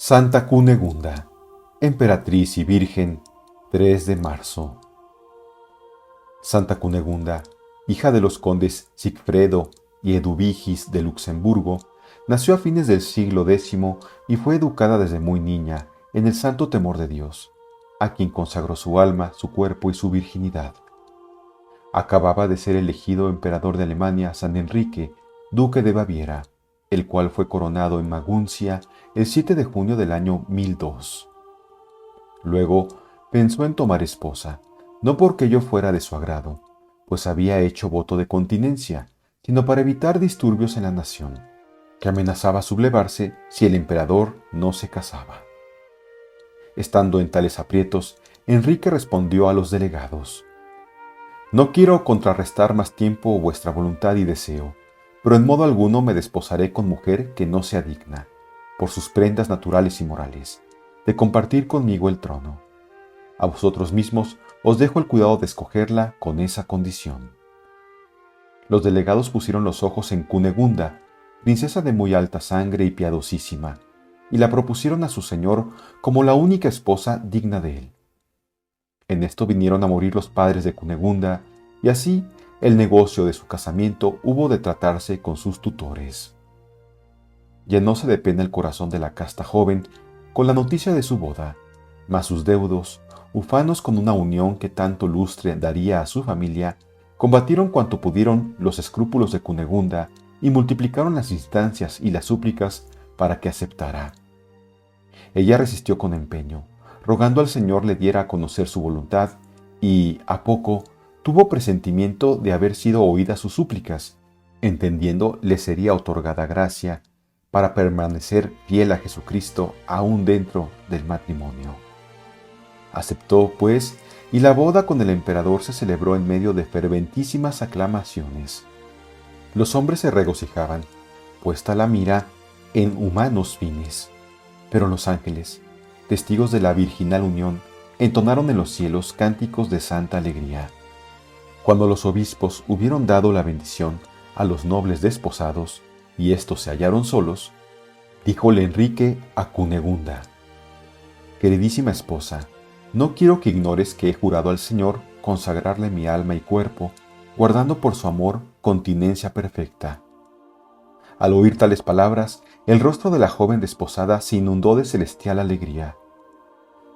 Santa Cunegunda, emperatriz y virgen, 3 de marzo. Santa Cunegunda, hija de los condes Sigfredo y Eduvigis de Luxemburgo, nació a fines del siglo X y fue educada desde muy niña en el santo temor de Dios, a quien consagró su alma, su cuerpo y su virginidad. Acababa de ser elegido emperador de Alemania San Enrique, duque de Baviera, el cual fue coronado en Maguncia el 7 de junio del año 1002. Luego pensó en tomar esposa, no porque yo fuera de su agrado, pues había hecho voto de continencia, sino para evitar disturbios en la nación, que amenazaba sublevarse si el emperador no se casaba. Estando en tales aprietos, Enrique respondió a los delegados: «No quiero contrarrestar más tiempo vuestra voluntad y deseo, pero en modo alguno me desposaré con mujer que no sea digna, por sus prendas naturales y morales, de compartir conmigo el trono. A vosotros mismos os dejo el cuidado de escogerla con esa condición». Los delegados pusieron los ojos en Cunegunda, princesa de muy alta sangre y piadosísima, y la propusieron a su señor como la única esposa digna de él. En esto vinieron a morir los padres de Cunegunda, y así el negocio de su casamiento hubo de tratarse con sus tutores. Llenóse de pena el corazón de la casta joven con la noticia de su boda, mas sus deudos, ufanos con una unión que tanto lustre daría a su familia, combatieron cuanto pudieron los escrúpulos de Cunegunda y multiplicaron las instancias y las súplicas para que aceptara. Ella resistió con empeño, rogando al Señor le diera a conocer su voluntad, y, a poco, tuvo presentimiento de haber sido oídas sus súplicas, entendiendo le sería otorgada gracia para permanecer fiel a Jesucristo aún dentro del matrimonio. Aceptó, pues, y la boda con el emperador se celebró en medio de ferventísimas aclamaciones. Los hombres se regocijaban, puesta la mira en humanos fines, pero los ángeles, testigos de la virginal unión, entonaron en los cielos cánticos de santa alegría. Cuando los obispos hubieron dado la bendición a los nobles desposados, y éstos se hallaron solos, díjole Enrique a Cunegunda: «Queridísima esposa, no quiero que ignores que he jurado al Señor consagrarle mi alma y cuerpo, guardando por su amor continencia perfecta». Al oír tales palabras, el rostro de la joven desposada se inundó de celestial alegría.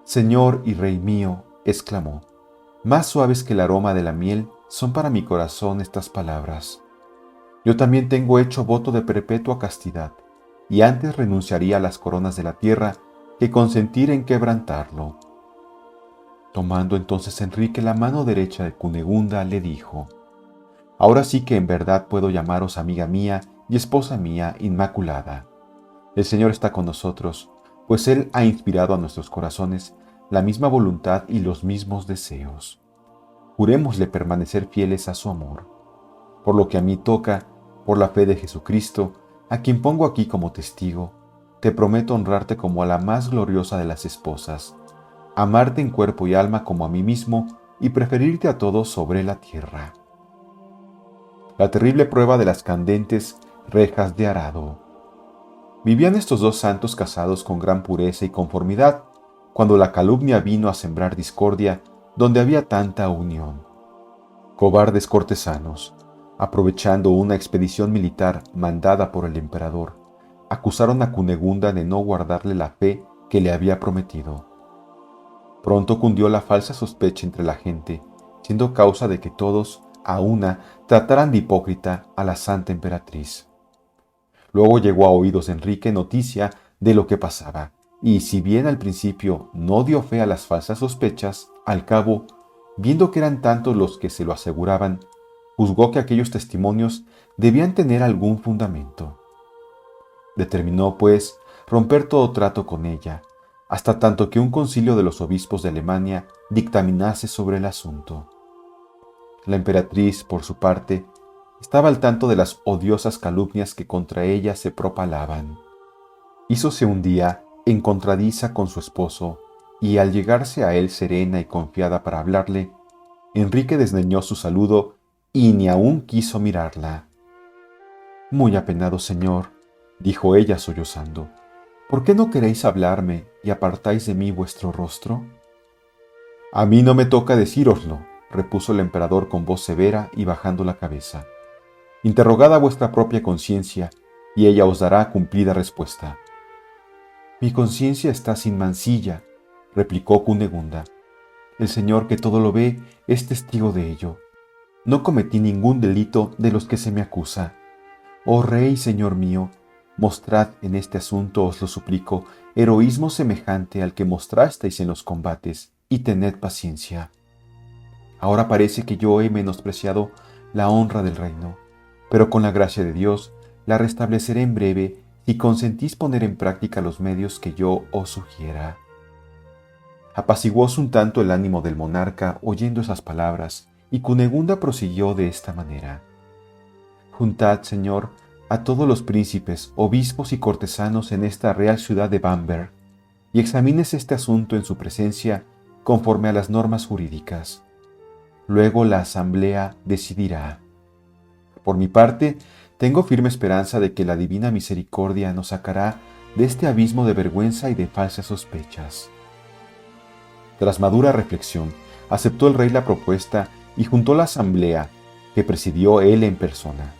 «Señor y Rey mío», exclamó, «más suaves que el aroma de la miel son para mi corazón estas palabras. Yo también tengo hecho voto de perpetua castidad, y antes renunciaría a las coronas de la tierra que consentir en quebrantarlo». Tomando entonces Enrique la mano derecha de Cunegunda, le dijo: «Ahora sí que en verdad puedo llamaros amiga mía y esposa mía inmaculada. El Señor está con nosotros, pues Él ha inspirado a nuestros corazones la misma voluntad y los mismos deseos. Jurémosle permanecer fieles a su amor. Por lo que a mí toca, por la fe de Jesucristo, a quien pongo aquí como testigo, te prometo honrarte como a la más gloriosa de las esposas, amarte en cuerpo y alma como a mí mismo y preferirte a todos sobre la tierra». La terrible prueba de las candentes rejas de arado. Vivían estos dos santos casados con gran pureza y conformidad, cuando la calumnia vino a sembrar discordia donde había tanta unión. Cobardes cortesanos, aprovechando una expedición militar mandada por el emperador, acusaron a Cunegunda de no guardarle la fe que le había prometido. Pronto cundió la falsa sospecha entre la gente, siendo causa de que todos, a una, trataran de hipócrita a la santa emperatriz. Luego llegó a oídos de Enrique noticia de lo que pasaba, y si bien al principio no dio fe a las falsas sospechas, al cabo, viendo que eran tantos los que se lo aseguraban, juzgó que aquellos testimonios debían tener algún fundamento. Determinó, pues, romper todo trato con ella, hasta tanto que un concilio de los obispos de Alemania dictaminase sobre el asunto. La emperatriz, por su parte, estaba al tanto de las odiosas calumnias que contra ella se propalaban. Hízose un día encontradiza con su esposo, y al llegarse a él serena y confiada para hablarle, Enrique desdeñó su saludo y ni aún quiso mirarla. «Muy apenado, señor», dijo ella sollozando, ¿Por qué no queréis hablarme y apartáis de mí vuestro rostro? A mí no me toca decíroslo, repuso el emperador con voz severa y bajando la cabeza. Interrogad a vuestra propia conciencia, y ella os dará cumplida respuesta. Mi conciencia está sin mancilla, replicó Cunegunda. El Señor que todo lo ve es testigo de ello. No cometí ningún delito de los que se me acusa. Oh Rey, Señor mío, mostrad en este asunto, os lo suplico, heroísmo semejante al que mostrasteis en los combates, y tened paciencia. Ahora parece que yo he menospreciado la honra del reino, pero con la gracia de Dios la restableceré en breve si consentís poner en práctica los medios que yo os sugiera. Apaciguóse un tanto el ánimo del monarca oyendo esas palabras, y Cunegunda prosiguió de esta manera. Juntad, Señor, a todos los príncipes, obispos y cortesanos en esta real ciudad de Bamberg, y examines este asunto en su presencia conforme a las normas jurídicas. Luego la asamblea decidirá. Por mi parte, tengo firme esperanza de que la divina misericordia nos sacará de este abismo de vergüenza y de falsas sospechas. Tras madura reflexión, aceptó el rey la propuesta y juntó la asamblea, que presidió él en persona.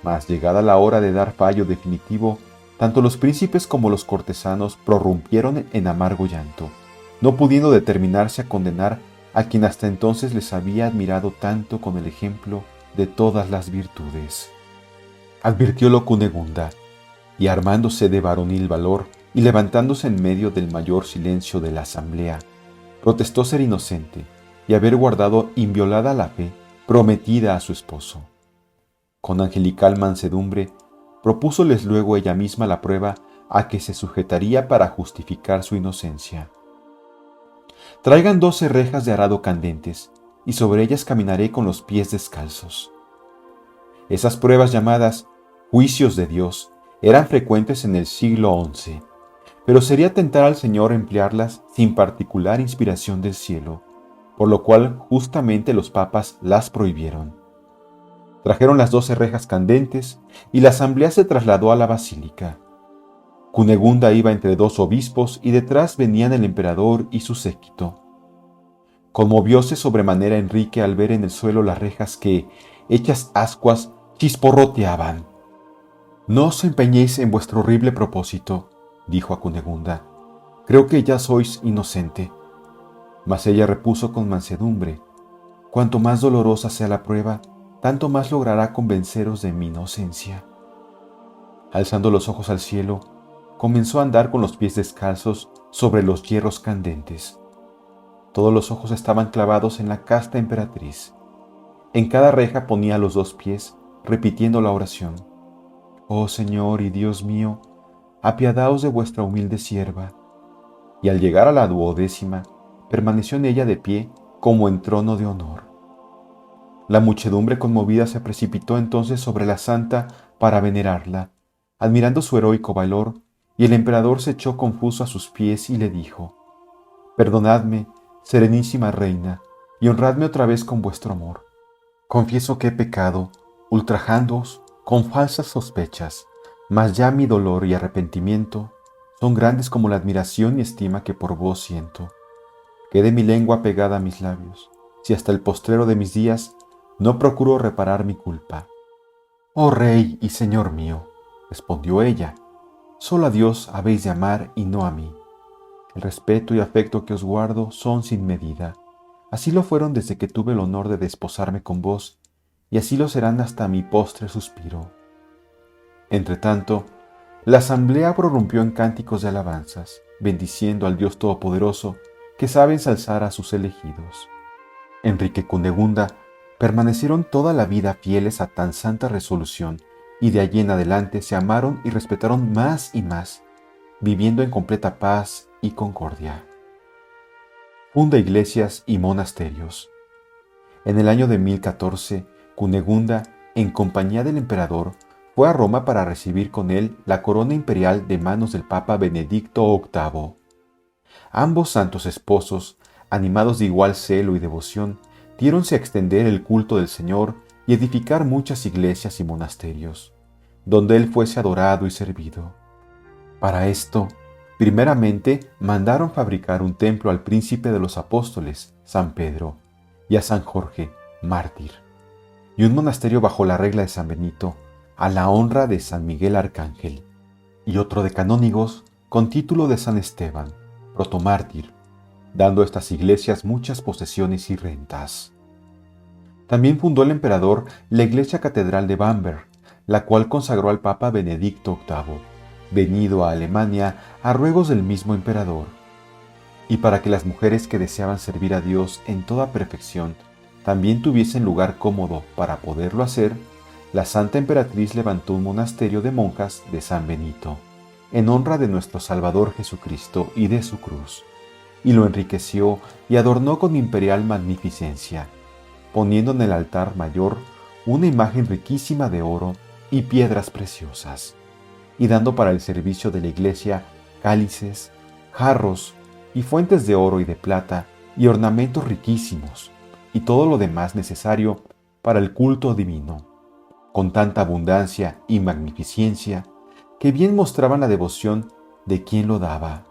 Mas llegada la hora de dar fallo definitivo, tanto los príncipes como los cortesanos prorrumpieron en amargo llanto, no pudiendo determinarse a condenar a quien hasta entonces les había admirado tanto con el ejemplo de todas las virtudes. Advirtiólo Cunegunda, y armándose de varonil valor y levantándose en medio del mayor silencio de la asamblea, protestó ser inocente y haber guardado inviolada la fe prometida a su esposo. Con angelical mansedumbre, propúsoles luego ella misma la prueba a que se sujetaría para justificar su inocencia. Traigan 12 rejas de arado candentes, y sobre ellas caminaré con los pies descalzos. Esas pruebas llamadas juicios de Dios eran frecuentes en el siglo XI, pero sería tentar al Señor emplearlas sin particular inspiración del cielo, por lo cual justamente los papas las prohibieron. Trajeron las 12 rejas candentes y la asamblea se trasladó a la basílica. Cunegunda iba entre 2 obispos y detrás venían el emperador y su séquito. Conmovióse sobremanera Enrique al ver en el suelo las rejas que, hechas ascuas, chisporroteaban. No os empeñéis en vuestro horrible propósito, dijo a Cunegunda. Creo que ya sois inocente. Mas ella repuso con mansedumbre. Cuanto más dolorosa sea la prueba, tanto más logrará convenceros de mi inocencia. Alzando los ojos al cielo, comenzó a andar con los pies descalzos sobre los hierros candentes. Todos los ojos estaban clavados en la casta emperatriz. En cada reja ponía los 2 pies, repitiendo la oración. Oh Señor y Dios mío, apiadaos de vuestra humilde sierva. Y al llegar a la 12ª, permaneció en ella de pie como en trono de honor. La muchedumbre conmovida se precipitó entonces sobre la santa para venerarla, admirando su heroico valor, y el emperador se echó confuso a sus pies y le dijo: Perdonadme, serenísima reina, y honradme otra vez con vuestro amor. Confieso que he pecado, ultrajándoos con falsas sospechas, mas ya mi dolor y arrepentimiento son grandes como la admiración y estima que por vos siento. Quede mi lengua pegada a mis labios, si hasta el postrero de mis días no procuro reparar mi culpa. Oh Rey y Señor mío, respondió ella, solo a Dios habéis de amar y no a mí. El respeto y afecto que os guardo son sin medida. Así lo fueron desde que tuve el honor de desposarme con vos, y así lo serán hasta mi postre suspiro. Entretanto, la asamblea prorrumpió en cánticos de alabanzas, bendiciendo al Dios Todopoderoso, que sabe ensalzar a sus elegidos. Enrique y Cunegunda permanecieron toda la vida fieles a tan santa resolución, y de allí en adelante se amaron y respetaron más y más, viviendo en completa paz y concordia. Funda iglesias y monasterios. En el año de 1014, Cunegunda, en compañía del emperador, fue a Roma para recibir con él la corona imperial de manos del Papa Benedicto VIII. Ambos santos esposos, animados de igual celo y devoción, diéronse a extender el culto del Señor y edificar muchas iglesias y monasterios, donde Él fuese adorado y servido. Para esto, Primeramente mandaron fabricar un templo al príncipe de los apóstoles, San Pedro, y a San Jorge, mártir, y un monasterio bajo la regla de San Benito, a la honra de San Miguel Arcángel, y otro de canónigos con título de San Esteban, protomártir, dando a estas iglesias muchas posesiones y rentas. También fundó el emperador la iglesia catedral de Bamberg, la cual consagró al Papa Benedicto VIII, venido a Alemania a ruegos del mismo emperador. Y para que las mujeres que deseaban servir a Dios en toda perfección también tuviesen lugar cómodo para poderlo hacer, la Santa Emperatriz levantó un monasterio de monjas de San Benito, en honra de nuestro Salvador Jesucristo y de su cruz, y lo enriqueció y adornó con imperial magnificencia, poniendo en el altar mayor una imagen riquísima de oro y piedras preciosas, y dando para el servicio de la iglesia cálices, jarros y fuentes de oro y de plata y ornamentos riquísimos, y todo lo demás necesario para el culto divino, con tanta abundancia y magnificencia que bien mostraban la devoción de quien lo daba.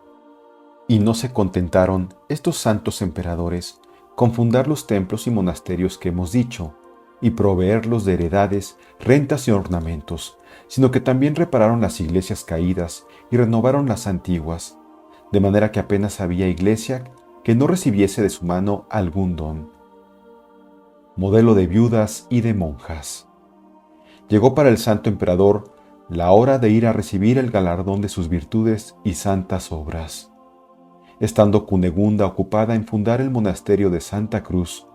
Y no se contentaron estos santos emperadores con fundar los templos y monasterios que hemos dicho, y proveerlos de heredades, rentas y ornamentos, sino que también repararon las iglesias caídas y renovaron las antiguas, de manera que apenas había iglesia que no recibiese de su mano algún don. Modelo de viudas y de monjas. Llegó para el santo emperador la hora de ir a recibir el galardón de sus virtudes y santas obras. Estando Cunegunda ocupada en fundar el monasterio de Santa Cruz,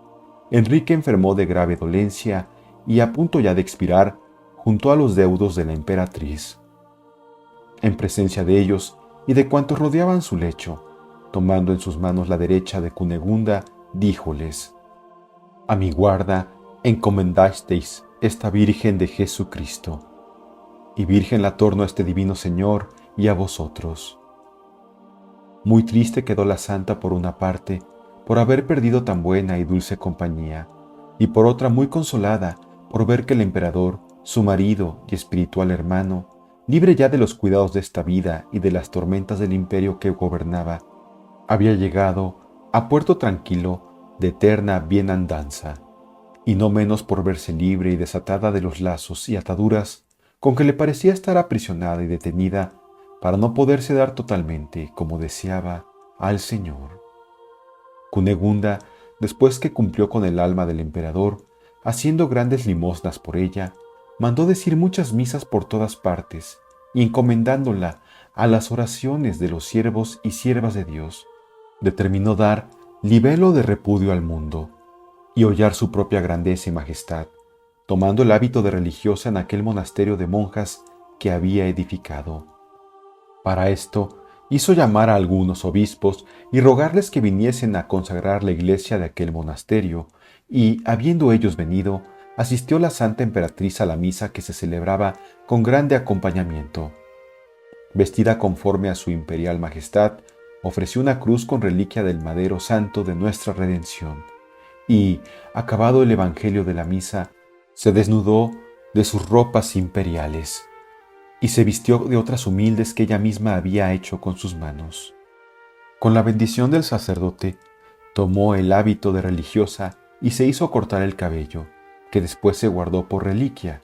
Enrique enfermó de grave dolencia y a punto ya de expirar junto a los deudos de la emperatriz. En presencia de ellos y de cuantos rodeaban su lecho, tomando en sus manos la derecha de Cunegunda, díjoles: «A mi guarda encomendasteis esta Virgen de Jesucristo, y Virgen la torno a este divino Señor y a vosotros». Muy triste quedó la santa por una parte, por haber perdido tan buena y dulce compañía, y por otra muy consolada por ver que el emperador, su marido y espiritual hermano, libre ya de los cuidados de esta vida y de las tormentas del imperio que gobernaba, había llegado a puerto tranquilo de eterna bienandanza, y no menos por verse libre y desatada de los lazos y ataduras con que le parecía estar aprisionada y detenida para no poderse dar totalmente, como deseaba, al Señor. Cunegunda, después que cumplió con el alma del emperador, haciendo grandes limosnas por ella, mandó decir muchas misas por todas partes, y encomendándola a las oraciones de los siervos y siervas de Dios, determinó dar libelo de repudio al mundo, y hollar su propia grandeza y majestad, tomando el hábito de religiosa en aquel monasterio de monjas que había edificado. Para esto hizo llamar a algunos obispos y rogarles que viniesen a consagrar la iglesia de aquel monasterio, y, habiendo ellos venido, asistió la Santa Emperatriz a la misa que se celebraba con grande acompañamiento. Vestida conforme a su imperial majestad, ofreció una cruz con reliquia del madero santo de nuestra redención, y, acabado el evangelio de la misa, se desnudó de sus ropas imperiales y se vistió de otras humildes que ella misma había hecho con sus manos. Con la bendición del sacerdote, tomó el hábito de religiosa y se hizo cortar el cabello, que después se guardó por reliquia.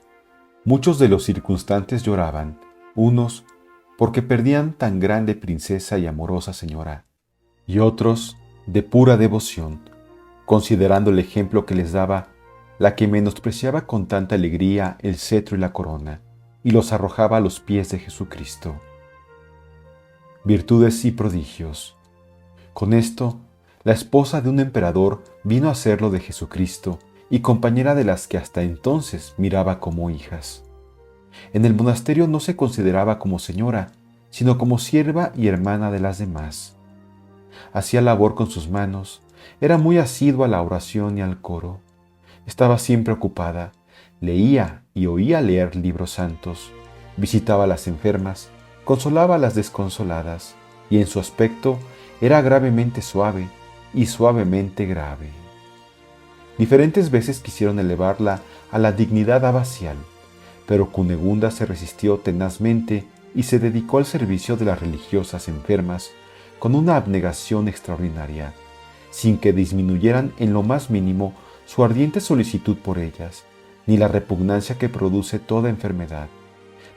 Muchos de los circunstantes lloraban, unos porque perdían tan grande princesa y amorosa señora, y otros de pura devoción, considerando el ejemplo que les daba la que menospreciaba con tanta alegría el cetro y la corona, y los arrojaba a los pies de Jesucristo. Virtudes y prodigios. Con esto, la esposa de un emperador vino a ser lo de Jesucristo y compañera de las que hasta entonces miraba como hijas. En el monasterio no se consideraba como señora, sino como sierva y hermana de las demás. Hacía labor con sus manos, era muy asidua a la oración y al coro. Estaba siempre ocupada, leía y oía leer libros santos, visitaba a las enfermas, consolaba a las desconsoladas, y en su aspecto era gravemente suave y suavemente grave. Diferentes veces quisieron elevarla a la dignidad abacial, pero Cunegunda se resistió tenazmente y se dedicó al servicio de las religiosas enfermas con una abnegación extraordinaria, sin que disminuyeran en lo más mínimo su ardiente solicitud por ellas, ni la repugnancia que produce toda enfermedad,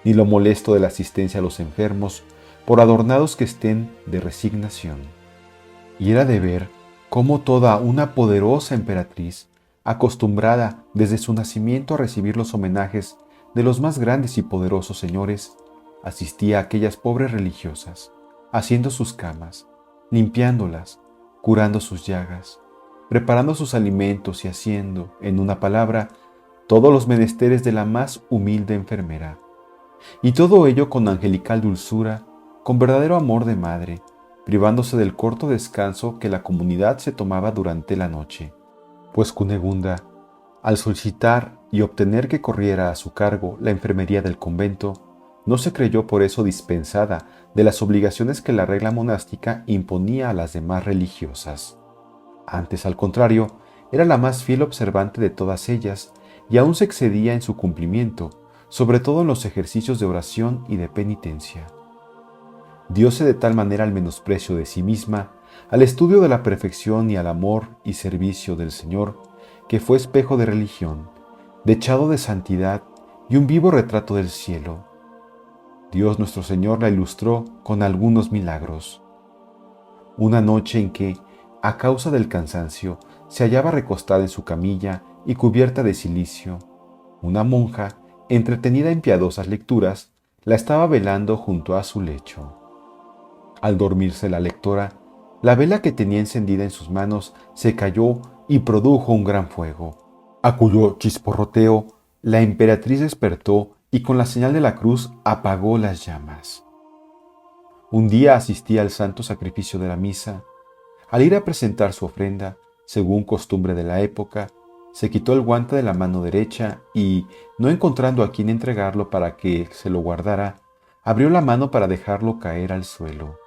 ni lo molesto de la asistencia a los enfermos, por adornados que estén de resignación. Y era de ver cómo toda una poderosa emperatriz, acostumbrada desde su nacimiento a recibir los homenajes de los más grandes y poderosos señores, asistía a aquellas pobres religiosas, haciendo sus camas, limpiándolas, curando sus llagas, preparando sus alimentos y haciendo, en una palabra, todos los menesteres de la más humilde enfermera. Y todo ello con angelical dulzura, con verdadero amor de madre, privándose del corto descanso que la comunidad se tomaba durante la noche, pues Cunegunda, al solicitar y obtener que corriera a su cargo la enfermería del convento, no se creyó por eso dispensada de las obligaciones que la regla monástica imponía a las demás religiosas. Antes, al contrario, era la más fiel observante de todas ellas y aún se excedía en su cumplimiento, sobre todo en los ejercicios de oración y de penitencia. Dióse de tal manera al menosprecio de sí misma, al estudio de la perfección y al amor y servicio del Señor, que fue espejo de religión, dechado de santidad y un vivo retrato del cielo. Dios nuestro Señor la ilustró con algunos milagros. Una noche en que, a causa del cansancio, se hallaba recostada en su camilla y cubierta de cilicio, una monja, entretenida en piadosas lecturas, la estaba velando junto a su lecho. Al dormirse la lectora, la vela que tenía encendida en sus manos se cayó y produjo un gran fuego, a cuyo chisporroteo la emperatriz despertó y con la señal de la cruz apagó las llamas. Un día asistía al santo sacrificio de la misa. Al ir a presentar su ofrenda, según costumbre de la época, se quitó el guante de la mano derecha y, no encontrando a quien entregarlo para que se lo guardara, abrió la mano para dejarlo caer al suelo.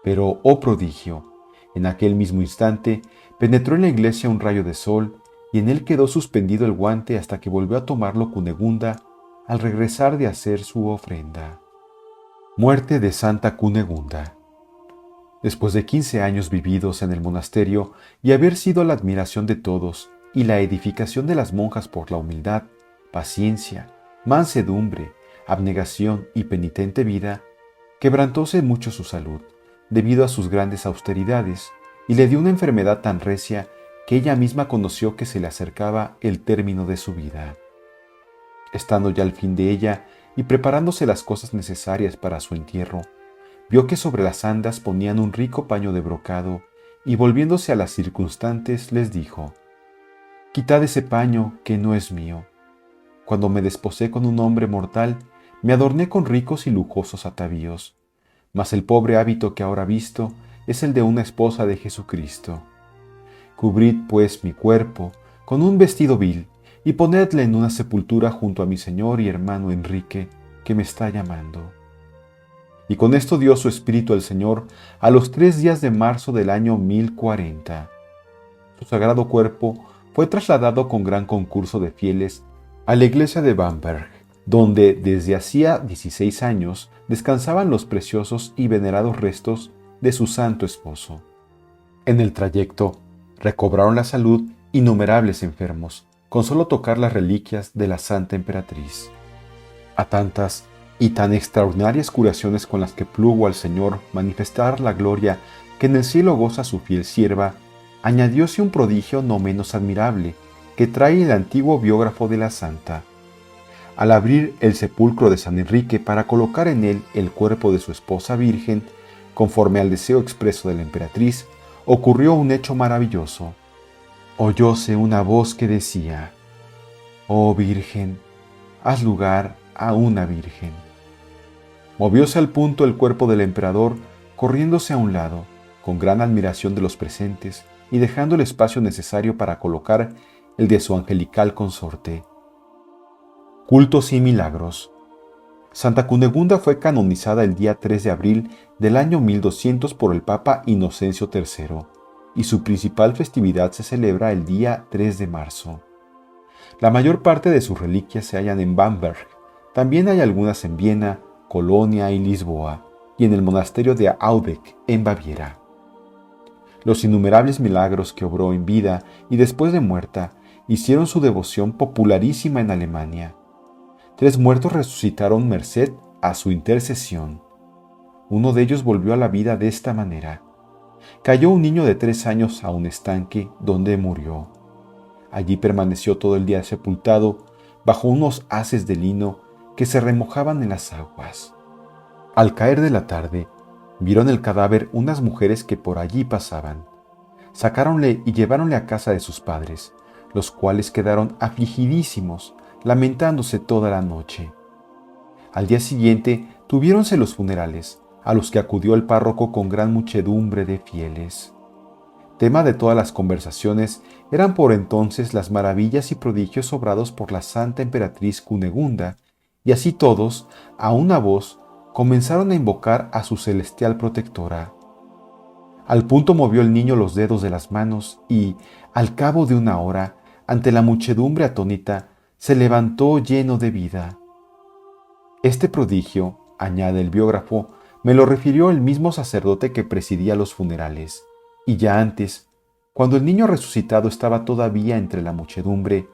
Pero, oh prodigio, en aquel mismo instante penetró en la iglesia un rayo de sol y en él quedó suspendido el guante hasta que volvió a tomarlo Cunegunda al regresar de hacer su ofrenda. Muerte de Santa Cunegunda. Después de 15 años vividos en el monasterio y haber sido la admiración de todos y la edificación de las monjas por la humildad, paciencia, mansedumbre, abnegación y penitente vida, quebrantóse mucho su salud, debido a sus grandes austeridades, y le dio una enfermedad tan recia que ella misma conoció que se le acercaba el término de su vida. Estando ya al fin de ella y preparándose las cosas necesarias para su entierro, vio que sobre las andas ponían un rico paño de brocado, y volviéndose a las circunstantes les dijo: «Quitad ese paño, que no es mío. Cuando me desposé con un hombre mortal, me adorné con ricos y lujosos atavíos, mas el pobre hábito que ahora visto es el de una esposa de Jesucristo. Cubrid, pues, mi cuerpo con un vestido vil, y ponedle en una sepultura junto a mi señor y hermano Enrique, que me está llamando». Y con esto dio su espíritu al Señor a los 3 días de marzo del año 1040. Su sagrado cuerpo fue trasladado con gran concurso de fieles a la iglesia de Bamberg, donde desde hacía 16 años descansaban los preciosos y venerados restos de su santo esposo. En el trayecto recobraron la salud innumerables enfermos, con solo tocar las reliquias de la Santa Emperatriz. A tantas y tan extraordinarias curaciones con las que plugo al Señor manifestar la gloria que en el cielo goza su fiel sierva, añadióse un prodigio no menos admirable que trae el antiguo biógrafo de la santa. Al abrir el sepulcro de San Enrique para colocar en él el cuerpo de su esposa virgen, conforme al deseo expreso de la emperatriz, ocurrió un hecho maravilloso. Oyóse una voz que decía: «Oh Virgen, haz lugar a una virgen». Movióse al punto el cuerpo del emperador, corriéndose a un lado, con gran admiración de los presentes, y dejando el espacio necesario para colocar el de su angelical consorte. Cultos y milagros. Santa Cunegunda fue canonizada el día 3 de abril del año 1200 por el Papa Inocencio III, y su principal festividad se celebra el día 3 de marzo. La mayor parte de sus reliquias se hallan en Bamberg. También hay algunas en Viena, Colonia y Lisboa, y en el monasterio de Aubeck, en Baviera. Los innumerables milagros que obró en vida y después de muerta hicieron su devoción popularísima en Alemania. 3 muertos resucitaron merced a su intercesión. Uno de ellos volvió a la vida de esta manera. Cayó un niño de 3 años a un estanque donde murió. Allí permaneció todo el día sepultado bajo unos haces de lino que se remojaban en las aguas. Al caer de la tarde, vieron el cadáver unas mujeres que por allí pasaban. Sacáronle y lleváronle a casa de sus padres, los cuales quedaron afligidísimos, lamentándose toda la noche. Al día siguiente tuviéronse los funerales, a los que acudió el párroco con gran muchedumbre de fieles. Tema de todas las conversaciones eran por entonces las maravillas y prodigios obrados por la santa emperatriz Cunegunda, y así todos, a una voz, comenzaron a invocar a su celestial protectora. Al punto movió el niño los dedos de las manos y, al cabo de una hora, ante la muchedumbre atónita, se levantó lleno de vida. Este prodigio, añade el biógrafo, me lo refirió el mismo sacerdote que presidía los funerales, y ya antes, cuando el niño resucitado estaba todavía entre la muchedumbre,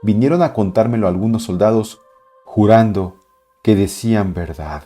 vinieron a contármelo algunos soldados, jurando que decían verdad.